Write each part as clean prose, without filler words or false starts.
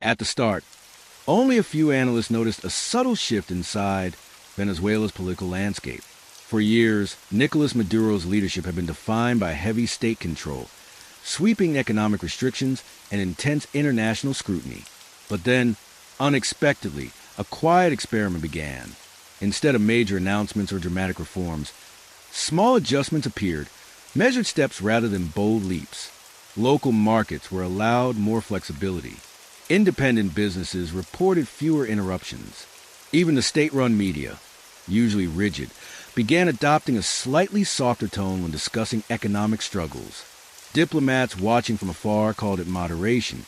At the start, only a few analysts noticed a subtle shift inside Venezuela's political landscape. For years, Nicolas Maduro's leadership had been defined by heavy state control, sweeping economic restrictions, and intense international scrutiny. But then, unexpectedly, a quiet experiment began. Instead of major announcements or dramatic reforms, small adjustments appeared, measured steps rather than bold leaps. Local markets were allowed more flexibility. Independent businesses reported fewer interruptions. Even the state-run media, usually rigid, began adopting a slightly softer tone when discussing economic struggles. Diplomats watching from afar called it moderation,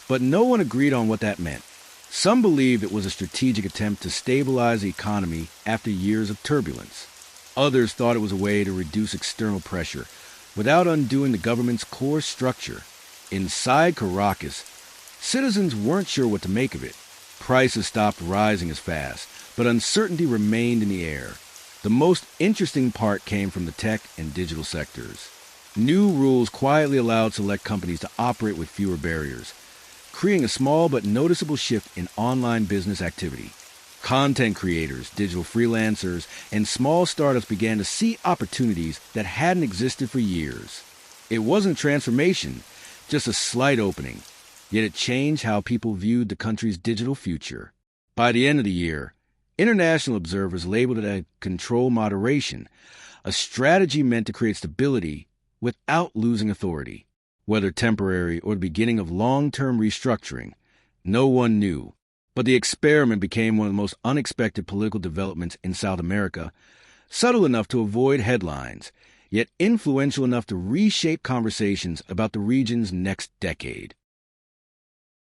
but no one agreed on what that meant. Some believed it was a strategic attempt to stabilize the economy after years of turbulence. Others thought it was a way to reduce external pressure without undoing the government's core structure. Inside Caracas, citizens weren't sure what to make of it. Prices stopped rising as fast, but uncertainty remained in the air. The most interesting part came from the tech and digital sectors. New rules quietly allowed select companies to operate with fewer barriers, creating a small but noticeable shift in online business activity. Content creators, digital freelancers, and small startups began to see opportunities that hadn't existed for years. It wasn't transformation, just a slight opening, yet it changed how people viewed the country's digital future. By the end of the year, international observers labeled it a control moderation, a strategy meant to create stability without losing authority. Whether temporary or the beginning of long-term restructuring, no one knew. But the experiment became one of the most unexpected political developments in South America, subtle enough to avoid headlines, yet influential enough to reshape conversations about the region's next decade.